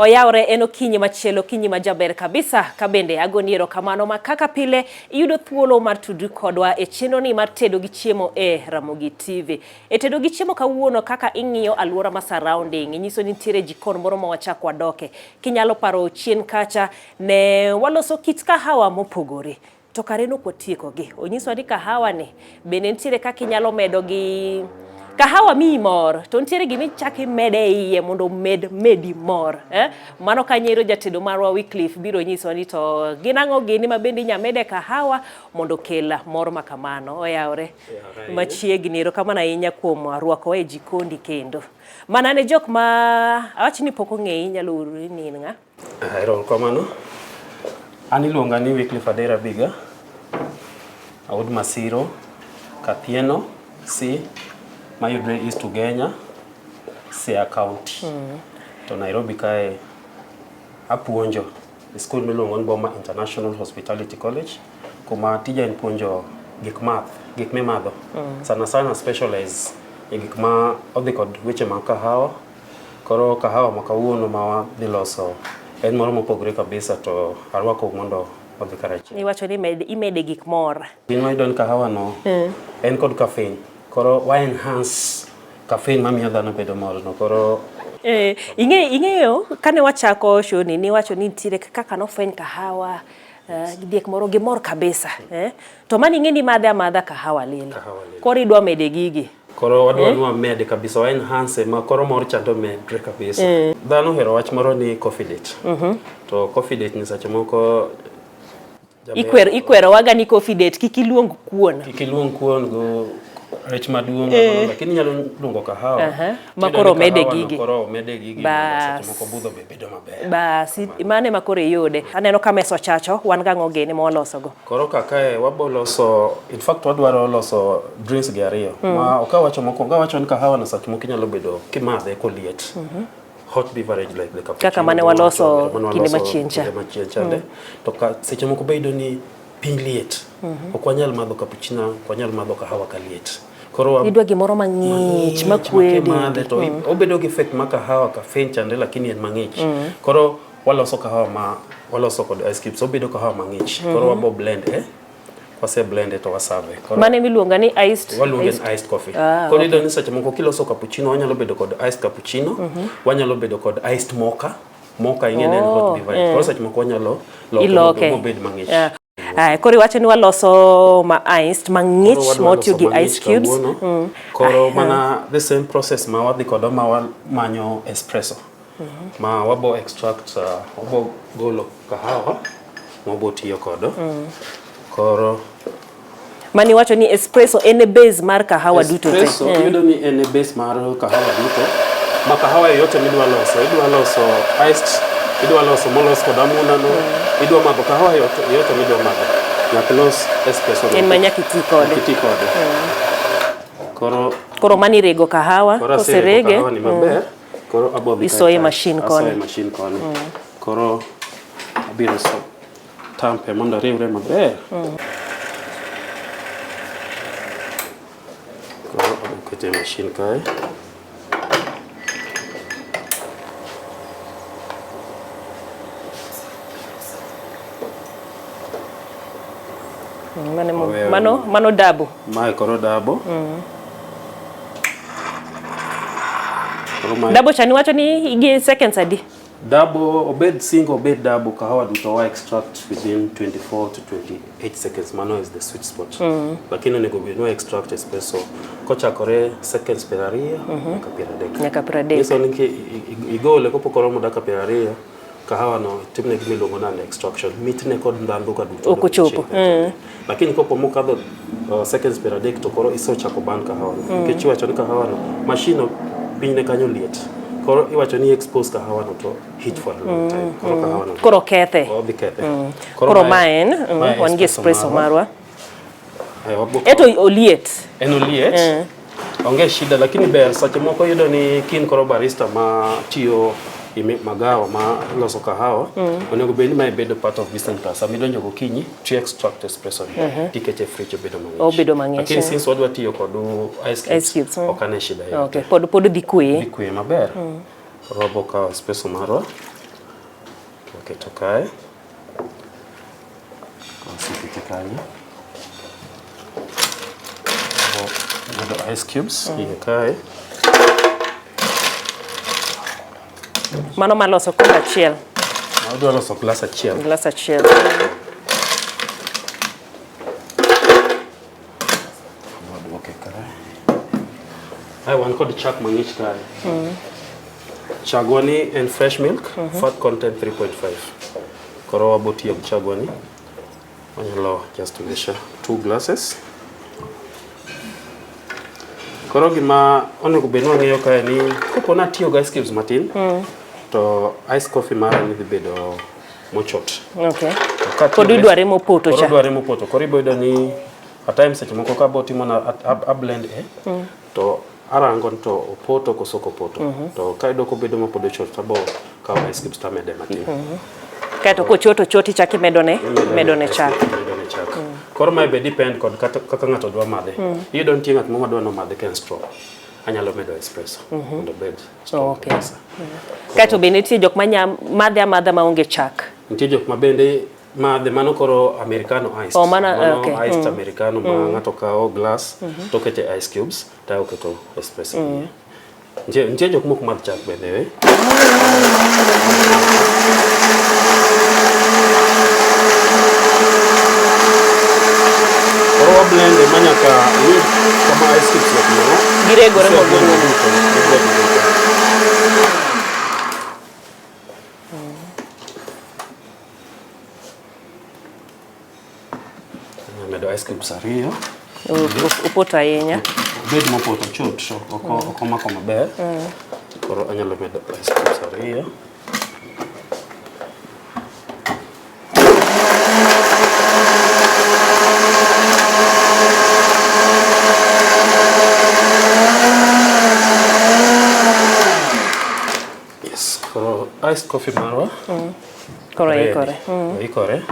Oyaore eno kinyi machielo kinyi majaber kabisa kabende agoni erokamano ma kaka pile iyudo thuolo mar tudri kodwa e chenro ni mar tedo gi chiemo e Ramogi TV. E tedo gi chiemo kawuono kaka ing'iyo alwora ma surrounding inyiso ni nitiere jikon moro ma wachak wadoke. Kinyalo paro chien kacha ne waloso kit kahawa mopogore. To kareno kwatieko gi. Onyiso ni kahawa ni bende nitiere kaka inyalo medo gi kahawa mi mor, to nitiere gimi chaki mede iye mondo medi mor. Mano kanyero jatedo marwa Wycliffe biro nyiso ni to ginang'o gini ma bende nyamede kahawa mondo kela mor makamano. Oyaore machiegni erokamano ahinya kuom rwako e jikondi kendo. Mana ne jok ma awachi ni pok ong'eyi nyalo uru ni ng'a? Erokamano. An iluonga ni Wycliffe Adera Biga. Aud Masiro, Kathieno, C. Mayudre East Ugenya, Siaya County. To Nairobi kae apuonjo e skul miluongo ni Boma International Hospitality College. Kuma tija en puonjo gik mimadho. Sana specialize e gik ma odhi kod weche mag kahawa. Koro kahawa ma kawuono ma wadhi loso en moro mopogore kabisa to arwako mondo odhi karachiel. Iwacho ni imede gik mor. Gima idon kahawa no en kod caffeine. Koro wa enhance caffeine mamiyo dhano bedo mor no. Koro ing'eyo kane wachako show ni wacho ni nitiere kaka nofweny kahawa diek moro gi mor kabisa. To mani ing'e ni madha kahawa lilo. Koro idwa mede gigi. Koro wadwa mede kabisa wa enhance ma koro mor chando medre kabisa. Dhano hero wach moro ni coffee date. To coffee date ni sache moko ikwero waga ni coffee date kikiluong kuon. Kikiluong kuon go rech maduong' lakini nyalo luongo kahawa. Makoro mede gigi. Koro mede gigi. Sache moko budho bedo maber. Basi mane makoro yude. Aneno ka meso chacho wan gang'o gini ma waloso go. Koro kakae waboloso, in fact wadwaro loso drinks gi ariyo. Ma okawacho mokwongo wacho ni kahawa na sache moko nyalo bedo kimadhe koliet. Hot beverage like the cappuccino. Kaka mane waloso kinde machien cha. To seche moko bedo ni piny liet. Ok wanyal madho cappuccino, ok wanyal madho kahawa kaliet. Koro idwa gimoro mang'ich makwede. To obedo gi effect ma kahawa caffeine chande lakini en mang'ich. Koro waloso kahawa waloso kod ice cubes. Obedo kahawa mang'ich. Koro wabo blend wase blend to wasave. Mane miluonga ni iced? Waluonge ni iced coffee. Koro idwa ni sache moko kiloso cappuccino wanyalo bedo kod iced cappuccino. Wanyalo bedo kod iced mocha. Mocha ing'e en hot beverage. Koro sache moko wanyalo loko obed mang'ich. Koro iwacho ni waloso ma iced mang'ich motiyo gi ice cubes. Koro mana the same process ma wadhi kodo ma manyo espresso. Ma wabo extract, wabo golo kahawa, wabo tiyo kodo. Koro mani wacho ni espresso en base mar kahawa duto te. Espresso yudo ni en base mar kahawa duto. Ma kahawa yote idwa loso iced, idwa loso molos kod amuna no, idwa madho kahawa yote midwa madho. Nyaka los espresso en manya kiti kode. Koro mani rego kahawa koserege. Kahawa ni maber. Koro abodhi isoye machine kone. Koro abiro tampe mondo riwre maber. Koro abokete machine kae. Mano dabo. Mae koro dabo. Dabo chani wacho ni igi seconds adi? Dabo, obed single, obed dabo, kahawa duto wa extract within 24 to 28 seconds. Mano is the sweet spot. Lakini nego no extract espresso. Kochakore seconds per ariyo, nyaka piradek. Niso ninki igole kopo koromo daka per ariyo, kahawa no timne gimiluongo nane extraction. Mitne kod ndhandhu ka duto. Okochopo. Lakini kopo mokadho seconds per adek to koro iso chako ban kahawa no. Kichiwacho ni kahawa no, machine pinyne kanyo liet. Koro iwacho ni expose kahawa no to heat for a long time. Koro kahawa no. Koro kethe. Koro maen wan gi espresso marwa. Eto oliet. En oliet. Onge shida lakini ber sache moko yudo ni kin koro barista ma tiyo magawa ma loso kahawa onego bed ni ma bedo part of business class. Amidonjo gokinyi to extract espresso tikete fridge bedo mang'ich. Obedo mang'ich. Lakini since wadwa tiyo kod ice cubes okane shida yote. Okay, pod dikwe maber. Robo ka espresso marwa. waketo kae. Wasekete kanyo. Medo ice cubes iye kae. Mano maloso kombe achiel. Adwa loso glass achiel. Glass achiel. I want kod chak mang'ich kae. Chagwani and fresh milk, fat content 3.5. Koro wabotiyo gi chagwani. Wanyalo just to measure 2 glasses. Koro gima onego bed wang'eyo kae ni kopo natiyo gi ice cubes matin, to ice coffee mara ni dhi bedo mochot. Okay. Kod idware mopoto cha. Koro idware mopoto. Koro iboyudo ni at times seche moko ka botimo na blend to arango to opoto koso kopoto. To ka idoko bedo mopodo chot tabo ka ice cubes tamede matin. Kato kochoto choti chaki medone chak. Medone chak. Koro mae be depend kod kaka ng'ato dwa madhe. Iyudo nitie ng'at moro dwa no madhe ken straw. Anyalo medo espresso on the bed. Okay. Kato be nitie jok manya madhe amadha maonge chak. Nitie jok ma bende madhe mano koro americano iced. Oh, mano okay. Iced americano ma ng'ato kao glass to kete ice cubes ta oketo espresso. Nitie jok moko madh chak bende. Koro blend manyaka kama ice cubes no. Giregore modumo. Medo ice cubes ariyo. Upoto ahinya. Bed mopoto chot so oko mako maber. Koro anyalo medo ice cubes ariyo. Yes, koro iced coffee marwa. Koro ikore. Ikore.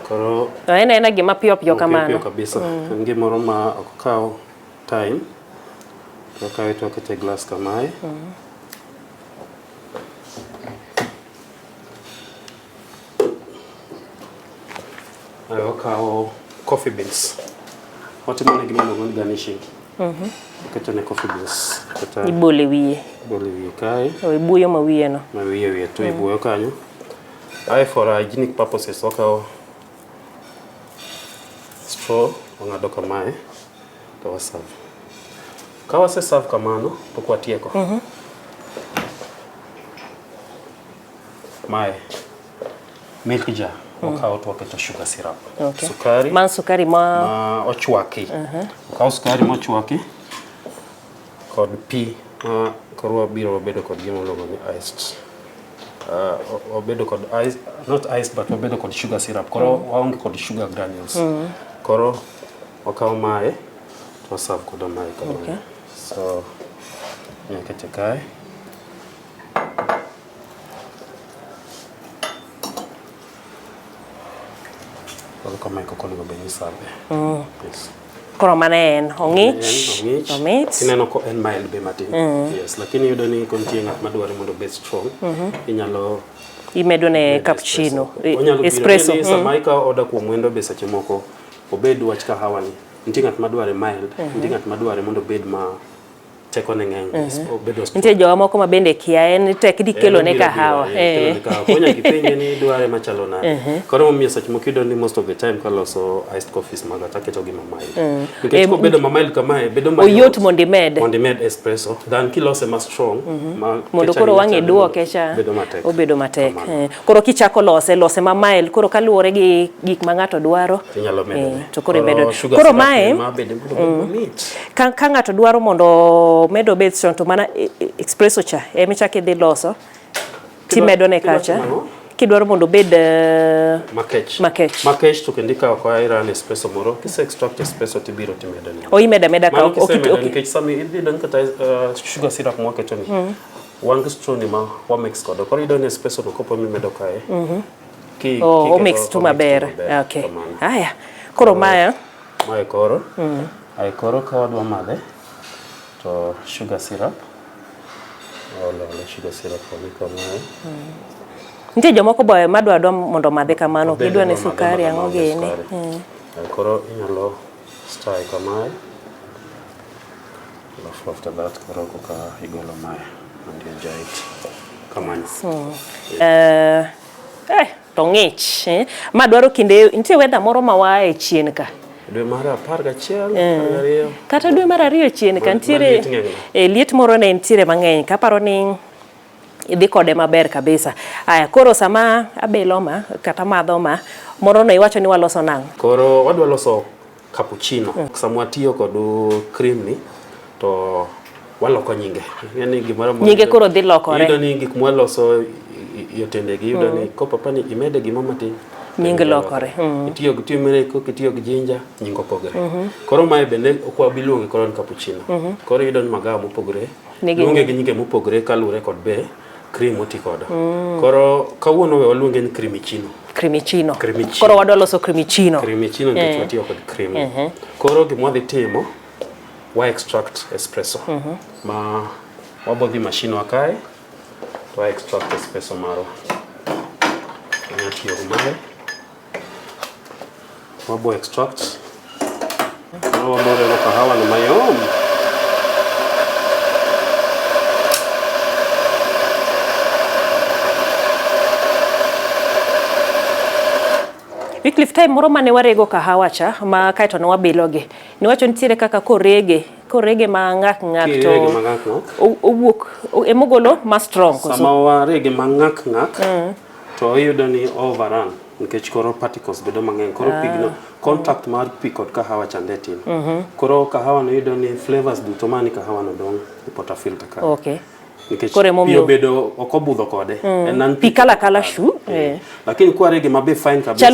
Koro ena gima piyo kamano. Piyo kabisa. Gimoro ma ok kawo time. To kae to akete glass kamae. Ayo kawo coffee beans. Watimo ne gima luongo ni garnishing. Akete ne coffee beans. Ibole wiye. Ibole wiye kae. Ibuyo ma wiye no. Ma wiye to ibuyo kanyo. Aye for hygienic purposes wakawo straw wang'ado kamae to waserve. Ka waseserve kamano to kwatieko. Mae milk jar wakawo to waketo sugar syrup. Okay. Sukari. Man sukari ma ochwaki. Wakawo sukari mochwaki kod pi ma koro wabiro wabedo kod gima iluongo ni iced. Wabedo kod ice, not ice but wabedo kod sugar syrup. Koro waonge kod sugar granules. Koro wakawo mae to waserve kod mae kamano. Okay. So nyakete kae. Koro kamae koko onego bed ni serve. Yes. Koro mana en ong'ich. Omit. Ineno ko en mild be matin. Yes, lakini yudo ni kontie ng'at madware mondo bed strong. Inyalo imedo ne cappuccino, espresso. Sama ikawo order kuom wendo be seche moko obed wach kahawa ni. Nitie ng'at madware mild, nitie ng'at madware mondo bed ma teko ne ng'eny. Nitie jowa moko ma bende kia en tek di kelo ne kahawa. Konya kipenje ni dware machalo nade. Koro momiyo seche moko iyudo ni most of the time kaloso iced coffees maga taketo gi mild. Nikech kobedo mild kamae bedo mayot. Oyot mondo imed. Mondo imed espresso. Than kilose ma strong. Mondo koro wang'e duoke cha obedo matek. Koro kichako lose ma mild koro kaluwore gi gik ma ng'ato dwaro. Inyalo medo. To koro imedo. Koro mae ka ng'ato dwaro mondo medo bed strong to mana espresso cha emichake dhi loso timedo ne kacha kidwaro mondo bed makech to kendo ikawo kwa iran espresso moro kise extract espresso tibiro timedo ne imeda ka nikech sami idhi don kata sugar syrup mwaketo ni wang straw ni ma wa mix kodo koro idon espresso no kopo mimedo kae o mix tu maber. Okay, haya koro mae koro ai koro ka wadwa madhe to sugar syrup. Sugar syrup kamae. Nitie jomoko boye madwa mondo madhe kamano kidwa ne sukari ang'o gini. Koro inyalo stir kamae. After that koro koka igolo mae and jait kamano. To ng'ich. Ma dwaro kinde nitie weather moro ma wae chien ka. Dwe mar 11 kata dwe mar 2 chien ka ntiere liet moro ne ntiere mang'eny kaparo ni idhi kode maber kabisa. Aya koro sama abelo ma kata madho ma moro no iwacho ni waloso nang'. Koro wadwa loso cappuccino. Sama tiyo kod cream ni to waloko nyinge. Yani gimoro nyinge koro dhi lokore. Yudo ni gik mwaloso yotende gi yudo ni ko papa ni imede gimo matin nyinge lokore. Itiyo gi timere ko kitiyo gi jinja nyingo pogre. Koro mae bende okwa biluonge koro cappuccino. Koro yudo ni magawa mopogre. Luonge gi nyinge mopogre kalure kod be cream oti kodo. Koro kawuono we waluonge ni creamicino. Creamicino. Koro wadwa loso creamicino. Creamicino nikech watiyo kod cream. Koro gimwa dhi timo wa extract espresso. Ma wabodhi machine wakae to wa extract espresso maro. Nyatiyo gumae. Wabo extract. Wabore no kahawa no mayom. Wycliffe time moro mane warego kahawa cha ma kaito ne wabiloge. Niwacho nitiere kaka korege ma ng'ak to owuok emogolo ma strong koso. Sama warege ma ng'ak to iyudo ni overrun nikech koro particles bedo mang'eny koro pigno contact mar pi kod kahawa chande tin. Koro kahawa no iyudo ni flavors duto mani kahawa no dong ipota filter ka. Okay. Kore mo bedo okobudho kode enan pi kala shu lakini kwa rege mabe fine kabisa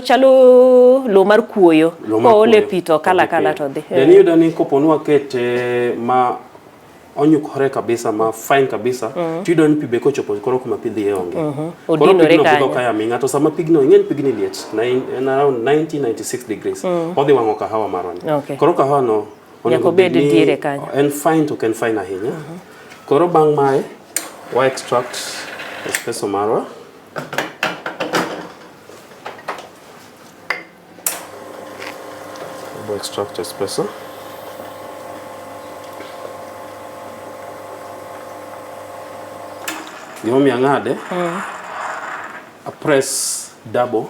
chalo lo mar kuoyo ko ole pito kala to dhi deni yudo ni koponwa kete ma onyukore kabisa ma fine kabisa tudo ni pibe ko chopo koro kuma pidhi onge koro pigno budho kaya minga to sama pigno ng'eny pigni liet na around 90-96 degrees odhi wango kahawa maroni koro kahawa no nyako bed dire kanyo and fine to can fine ahinya. Koro bang mae wa extract espresso marwa. Wa extract espresso. Yomi angade. A press double.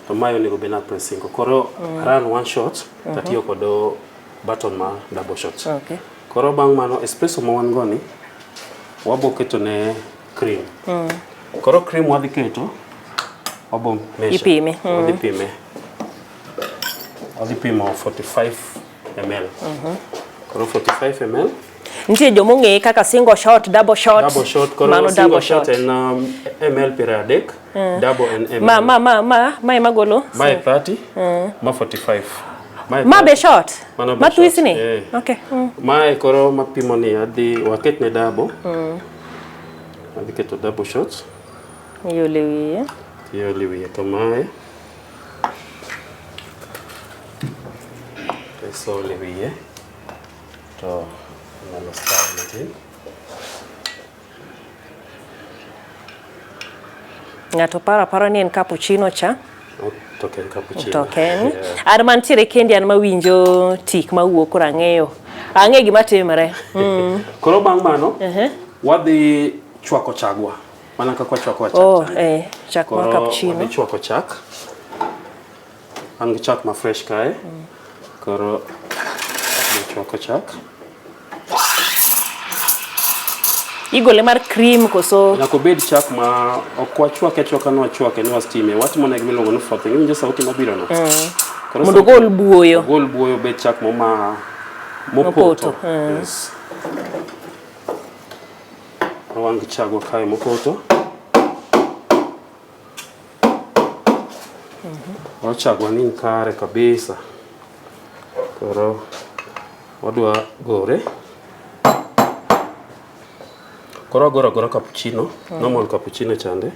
To mayo ni gobena pressing. Koro run one shot tatiyo kodo button ma double shot. Okay. Koro bang mano espresso mo wan goni wabo keto ne cream. Koro cream wadhi keto wabo measure. Ipime. Wadhi pimo 45 ml. Koro 45 ml. Ntie jomo ng'e kaka single shot, double shot. Double shot. Koro single shot en ml per adek. Double en ml. Ma magolo? Ma 30. Ma 45. Ma be short. Ma twist ni. Okay. Ma koro mapimo ni adi waket ne double. Adi keto double shots. Yole wiye to mae. Eso le wiye. To nalo style natin. Ngato para ni en cappuccino cha. Token cappuccino. Token. Ar mantiere kendi an mawinjo tik mawuok koro ang'e gima timore. Koro bang mano wadhi chwako chagwa. Mana kaka chwako chak. Chak ma cappuccino. Wadhi chwako chak. An gi chak ma fresh kae. Koro chwako chak. Igole mar cream koso nyako bed chak ma okwa chwake ni wastime watimo ne gimilongo no frothing inje sauti mabiro no mondo gol buoyo bed chak mopoto yes wangi chagwa kai mopoto chagwa ni kare kabisa koro wadwa gore koro goro cappuccino normal cappuccino chande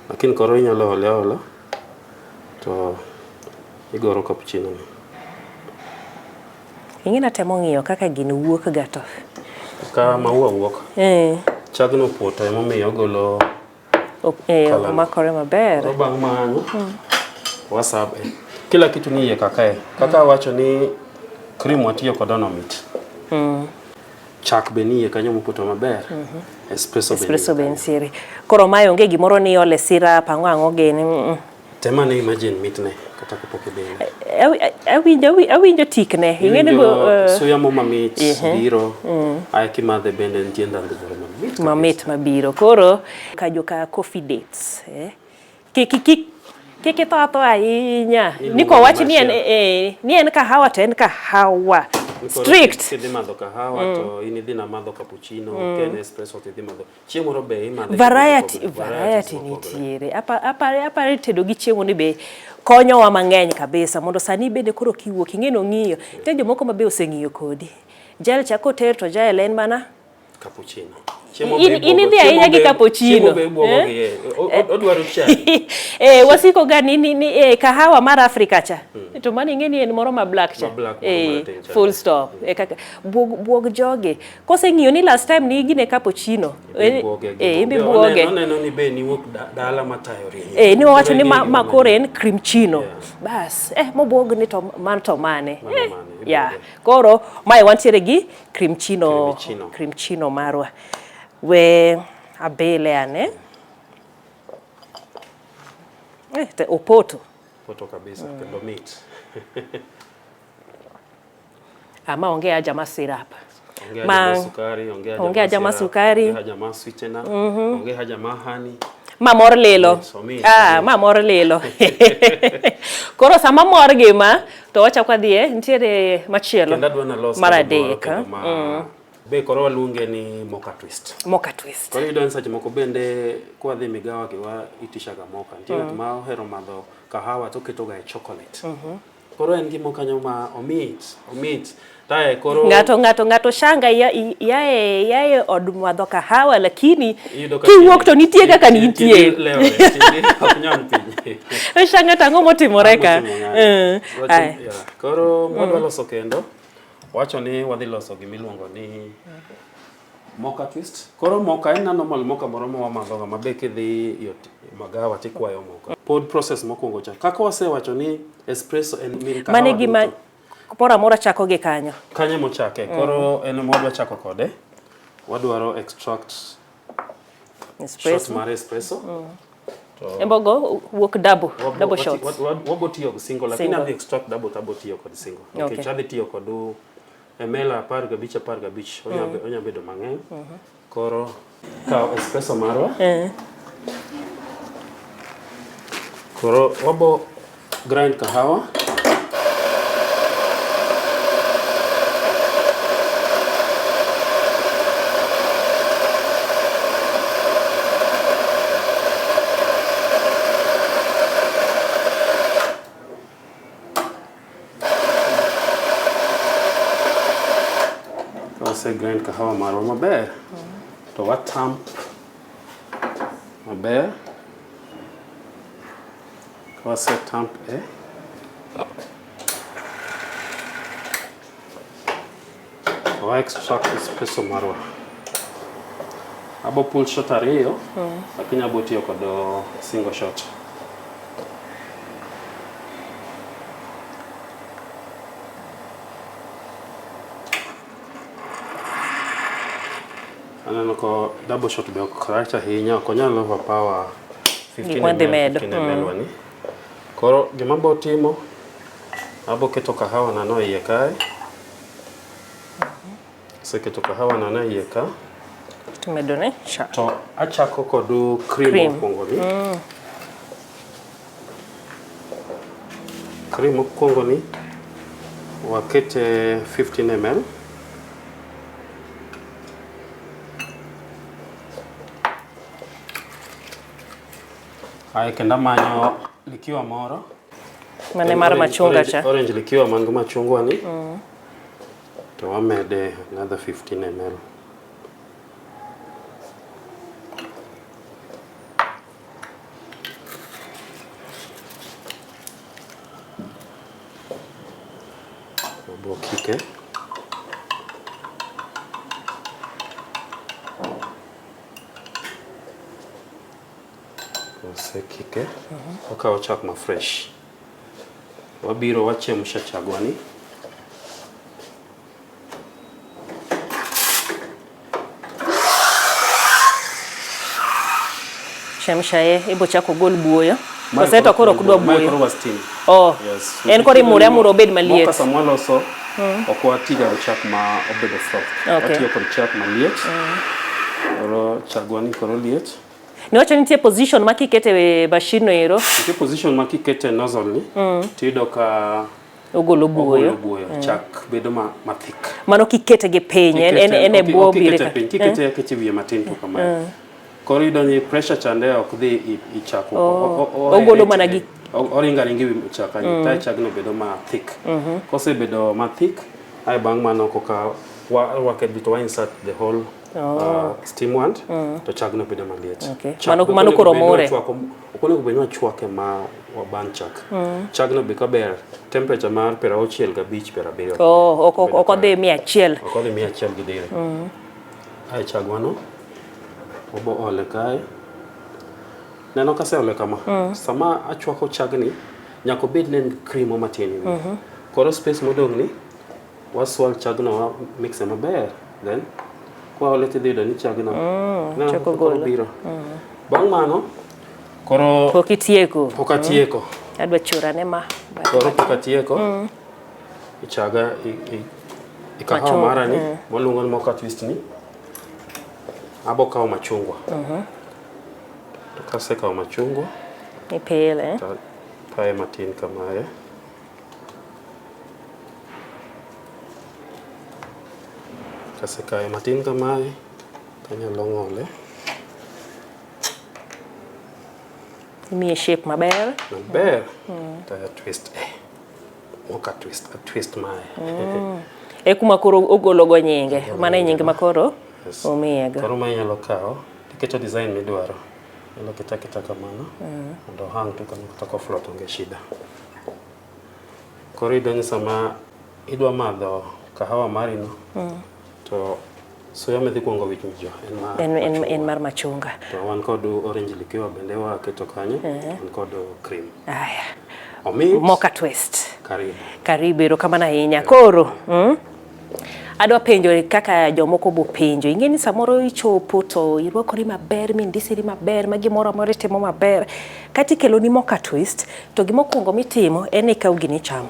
lakini koro inyalo ole to igoro cappuccino ni ingina temo ng'iyo kaka gini wuok gato ka maua wuok chagno poto emomiyo golo Omakore maber. Koro bang' mano wasabe. Kila kitu ni iye kakae. Kaka wacho ni cream watiyo kodono mit. Chak be ni iye kanyo mopoto maber. Espresso be nitiere. Koro mae onge gimoro ni ole sirap ang'o gini. Tema ne imagine mitne kata kapok ibele. Awinjo tikne. Ing'eni suya mo mamit biro. Ay kimadhe bende nitie ndalo mamit. Mamit mabiro. Koro kajoka coffee dates. Kiki to ahinya. Niko wach ni en kahawa to en kahawa. Strict. Kidhi madho kahawa to in idhi na madho cappuccino, ken espresso tidhi madho. Chiemo ro be imadho. Variety nitiere. Apa tedo gi chiemo ni be konyowa mang'eny kabisa mondo sani bende koro kiwuok ing'eno ng'iyo. Te jomoko mabe oseng'iyo kodi. Jal chako ter to jael en mana cappuccino. Inidhi ahinya gi cappuccino. Odwaro chai. Wasiko gani ni kahawa mar Afrika cha. To mani ing'eni en moro ma black cha. Full stop. Kaka buog joge. Kose ng'iyo ni last time ni gine cappuccino. Imbe buoge. Neno ni be ni wuok dala matayori. Ni wacho ni makore en creamchino. Bas, mobuog ni to man to mane. Yeah. Koro mai wantiere gi creamchino marwa. We abele ane. Te opoto. Poto kabisa, kendo meat. Ama ongea jama syrup. Ongea sukari, ongea jama sukari. Ongea jama sweetener, ongea jama honey. Mamor lelo. Mamor lelo. Koro sama mor gima to wacha kwa dhie ntiere machielo. Kenda dwana loso maradeka. Be koro walunge ni mocha twist. Mocha twist. Koro idon sache moko bende kwa dhi migawa kiwa itishaga mocha. Nitie ng'at ma ohero madho kahawa to keto ga chocolate. Koro en gimo kanyo ma omit. Tae koro ngato shanga yae od madho kahawa lakini kiwuok to nitie kaka nitie. Leo ok nyam piny. Shanga tango motimore ka. Koro modwa loso kendo wacho ni wadhi loso gimiluongo ni mocha twist. Koro mocha en normal mocha moro ma wamadho mabe kidhi magawa tikwayo mocha. Pod process mokwongo cha. Kaka wasewacho ni espresso en min kahawa. Mane gima pora mora chako gi kanyo. Kanyo mochake. Koro en modwa chako kode. Wadwaro extract shot mar espresso. Embogo wuok double shots. Wabo tiyo single lakini adhi extract double tabo tiyo kod single. Okay, chadhi tiyo kod ml 15. Onya bedo mang'eny. Koro kao espresso marwa. Koro wabo grind kahawa. Grind kahawa marwa maber to watamp maber kawase tamp wa extract espresso marwa abo pull shot ariyo lakini abo tiyo kod single shot. Aneno ko double shot be ok rach ahinya, ok onyal overpower 15 ml wani. Koro gima bo timo abo keto kahawa na no iye kae. Seketo kahawa na iye ka. Tumedone cha. To achako kodu cream mokwongo ni. Cream mokwongo ni wakete 15 ml. Ay kenda manyo likiwa moro. Mane mar machunga cha. Orange likiwa mango machungwa ni. To wamede another 15 ml. Wabo kike. Osekike. Wakao chak ma fresh. Wabiro wachemsha chagwani. Chemsha ibo chako gol buoyo. Koseto koro kudwa buoyo. Microwave steam. Oh. Yes. En kore mure amuro bed maliet. Moka samwalo so. Okwa tiga chak ma obedo soft. Okay. Watiyo kod chak maliet. Koro chagwani koro liet. Niwacho nitie position ma kikete machine no ero. Nitie position ma kikete nozzle ni. Tido ka ogolo buoyo. Chak bedo ma thick. Mano kikete gi piny en e buo bire ka. Kikete kete wiye matin to kamae. Koro yudo ni pressure chande ok dhi i chak. Ogolo mana gi oringa ringi wi chak ta chagno bedo ma thick. Kose bedo ma thick ai bang mano koka waket bit wa insert the whole steam wand to chagno bedo maliet. Mano koro more. Okone kubenwa chwake ma waban chak. Chagno be kaber temperature mar 65 70. Okodhi 100. Okodhi 100 gi dire. Ai chagwano obo ole kae. Neno kase ole kama. Sama achwako chagni nyako bed nen cream o matin. Koro space modong ni waswal chagno wa mix maber. Then kwa ole tidhi do ni chagno. Chako golo. Biro. Bang mano koro Pokitieko. Adwa churane ma. Koro pokatieko. Ichaga ikahawa mara ni molungo ni moka twist ni. Abo kao machungwa. Tukase kao machungwa. Ipele. Pae matin kamae. Kase kae matin kamae. Kanya longole. Imiye shape maber. Maber. Taya twist. Moka twist mae. Kuma koro ogolo go nyinge. Mana nyinge makoro. Omega. Koro ma inyalo kao, tiketo design midwaro. Nyalo kita kamano. Mondo hang to kaka float onge shida. Koro idonyo sama idwa madho kahawa marino. To soya medhi kuongo wich mijo. En mar machunga. To wan kod orange liqueur bende wa keto kanyo. Wan kod cream. Aya. Moka twist. Karibu erokamano ahinya. Koro, adwa penjo kaka jomoko bo penjo. Ingeni samoro ichopo to irwakori maber, mindisiri maber, ma gimoro amora timo maber. Kati kelo ni moka twist, to gimokuongo mitimo en ikaw gini chamo.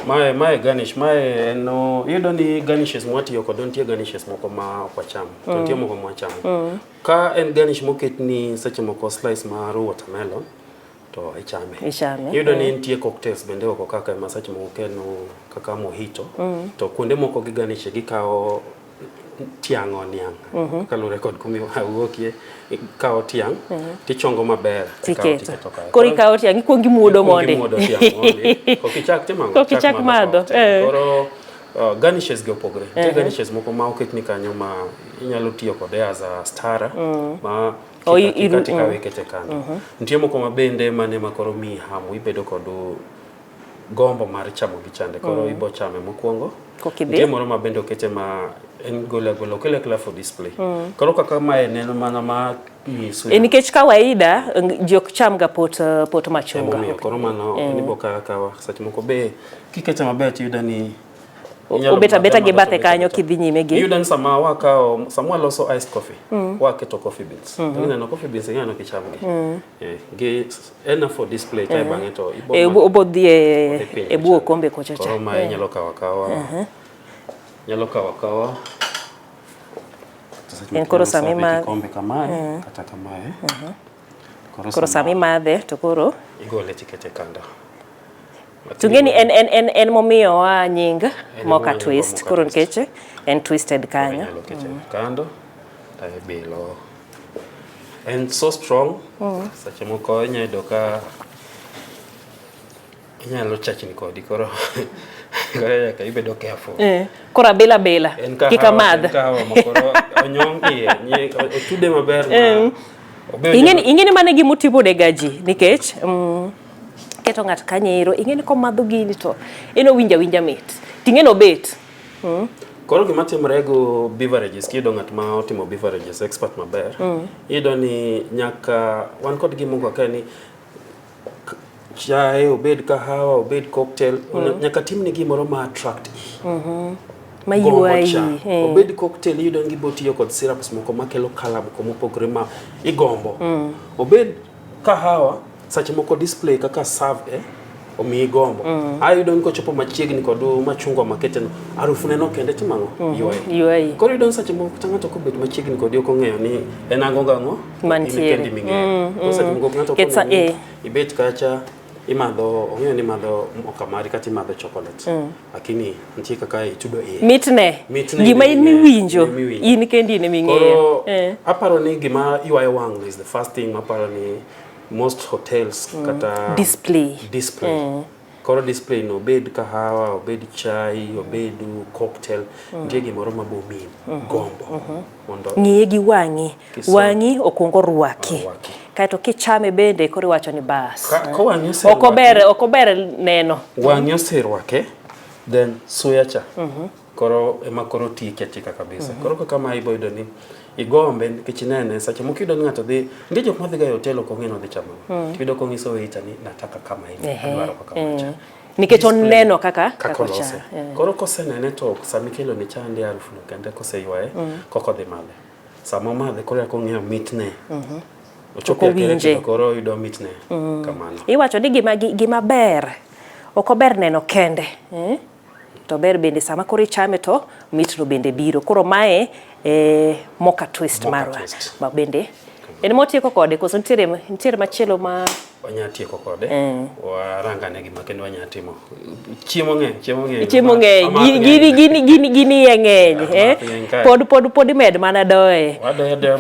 Mae garnish, mae no yudo ni garnishes mwatiyo kod nitie garnishes moko ma ok wacham. To nitie moko ma wachamo. Ka en garnish moket ni seche moko slice mar watermelon to ichame. Yudo ni nitie cocktails bende oko kaka masache moko keno kaka mojito. To kuonde moko gi garnish gikao tiang' oniang. Kalure kod kumi wuokie kao tiang' tichongo maber. Tiketo. Kori kao tiang' ikuongi muodo monde. Kokichak timango. Kokichak madho. Koro garnishes go pogre. Garnishes moko ma oket ni kanyo ma inyalo tiyo kode as a star ma katika wekete kando. Nitie moko mabende mane makoro mi hamu ibedo kod gombo mar chamo gi chande. Koro ibo chame mokuongo. Nitie moro mabende okete ma en golo kele for display. Koro kaka mae neno mana ma nyiso. Nikech kawaida ji ok cham ga pot machunga. Koro mano nibo kawa sache moko be kikete maber tiyudo ni beta gi bathe kanyo kidhi nyime gi. Yudan sama wakao samwa loso iced coffee. Waketo coffee beans. Ngina coffee beans ngano kichamgi. Gi enough for display type bange to obodhi e buo kombe kocha cha. Koro mae nyalo kawa. Nyalo kawa. En koro sami ma kombe kamae kata kamae. Koro sami madhe to koro igole tikete kando. Tungeni en momiyo wa nying moka twist koro nkeche en twisted kanyo. Kando tae bilo. And so strong. Sache moko inyalo ka inyalo chachni kodi koro kaya ka ibedo careful. Kora bela kika madh. Kahawa mokoro onyongi nye otude maber ma. Ingeni mane gimutimo de gaji nikech keto ng'at kanyero ingeni ko madho gini to eno winja mit tingeno bet Koro gima timore go beverages, kido ng'at ma otimo beverages expert maber. Ido ni nyaka wan kod gimoko ka ni chai, obed kahawa, obed cocktail, nyaka timni gimoro ma attract mayuayi. Obed cocktail yudo ngi botiyo kod syrups moko makelo color moko mopogore ma igombo. Obed kahawa, sache moko display kaka serve omi igombo. Ayudo ni kochopo machiegni kod machungwa maketeno, harufu neno kende timango yuayi. Koro yudo sache moko tangato kobet machiegni kod yoko ng'eyo ni en ango ng'o mantiere. Sache moko ng'ato ibet kacha imadho ong'eyo ni madho okamari kata imadho chocolate, lakini nitie kaka itudo mitne gima in miwinjo in kendi ne ming'eyo. Aparo ni gima yuayo wang' is the first thing. Aparo ni most hotels kata display. Koro display no obed kahawa, obed chai, obed cocktail, nitie gimoro mabomi gombo mondo ng'iye gi wang'i okongo rwaki. Kaito kichame bende koro wacho ni bas. Okober neno. Wang'i oserwake, then suya cha. Koro ema koro tike chika kabisa. Koro kama iboydo ni igombe kichinene sache mokido ng'ato dhi ndio jok madhi ga hotel ko ng'eno dhi chamo. Kido ko ngiso waiter ni nataka kama hivi, adwaro kama cha. Nikech oneno kaka cha. Koro kosenene to samikelo ni chande harufu no kende koseywae koko dhi male. Samo madhe koro yakong'eyo mitne. Ochopo winje koro yudo mitne kamano. Iwacho ni gima ber okober neno kende, to ber bende sama koro ichame to mitno bende biro. Koro mae mocha twist marwa ma bende en motieko kode koso ntiere machielo ma wanya tieko kode. Warangane gima kendo wanya timo chiemo ng'eny gini ng'eny pod med mana doe wadoe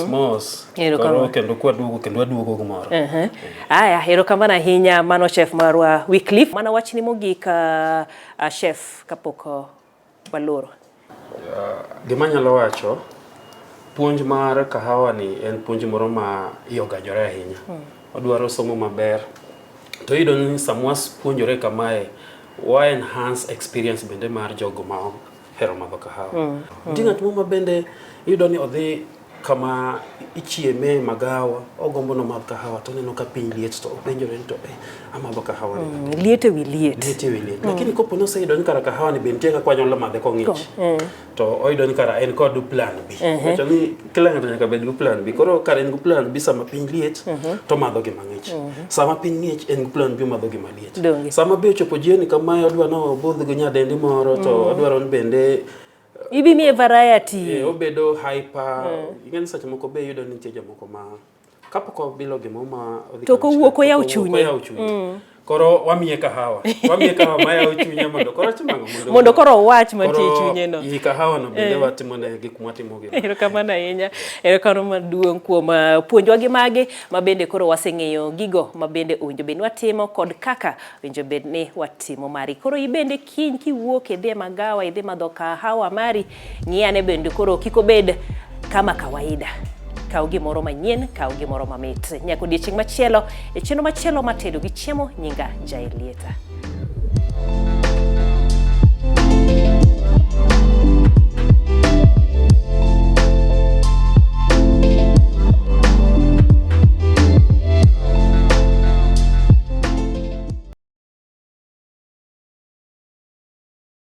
mos koro kendo waduogo gumoro. Aya erokamano ahinya. Mano chef marwa Wycliffe. Mana wachni mogik chef kapok waloro. Gima nyalo wacho puonj mar kahawa ni en puonj moro ma yogajore ahinya. Odwaro somo maber. To yudo ni samwas puonjore kamae wa enhance experience bende mar jogo ma hero madho kahawa. Ng'at mo bende yudo ni odhi kama ichieme magawa ogombo no madho kahawa to neno ka piny liet to openjore to amadho kahawa ni liete wi liet. Lakini kopo no sayudo ni kara kahawa ni bente ka kwanyolo madhe ko ng'ich to oyudo ni kara en kod plan B. Wacho ni kila ng'ato nyaka bed go plan B. Koro kara en go plan B sama piny liet to madho gi mang'ich. Sama piny ng'ich en go plan B madho gi maliet. Sama be ochopo jioni kama odwa no bodh go nyadendi moro to odwaro ni bende ibi mi variety. Obedo hyper. Ing'en sache moko be yudo ni nitie jomoko ma kapoko bilo gimo ma odhi to kowuok yaw chunye. Koro wamiye kahawa ma yaw chunye mondo koro chimango mondo koro wach mantie chunye no. Yi kahawa no bende watimo ne gik mwatimo gi. Erokamano ahinya. Erokamano maduong' kuom puonjwa gi magi ma bende koro waseng'eyo gigo ma bende owinjo bed watimo kod kaka owinjo bed ni watimo mari. Koro ibende kiny kiwuok idhi magawa idhi madho kahawa mari ng'iyane bende koro kiko bed kama kawaida. Kaw gimoro manyien, kaw gimoro mamit. Nyaka odiechieng' machielo, chenro machielo matedo gi chiemo nyinga Jaelieta.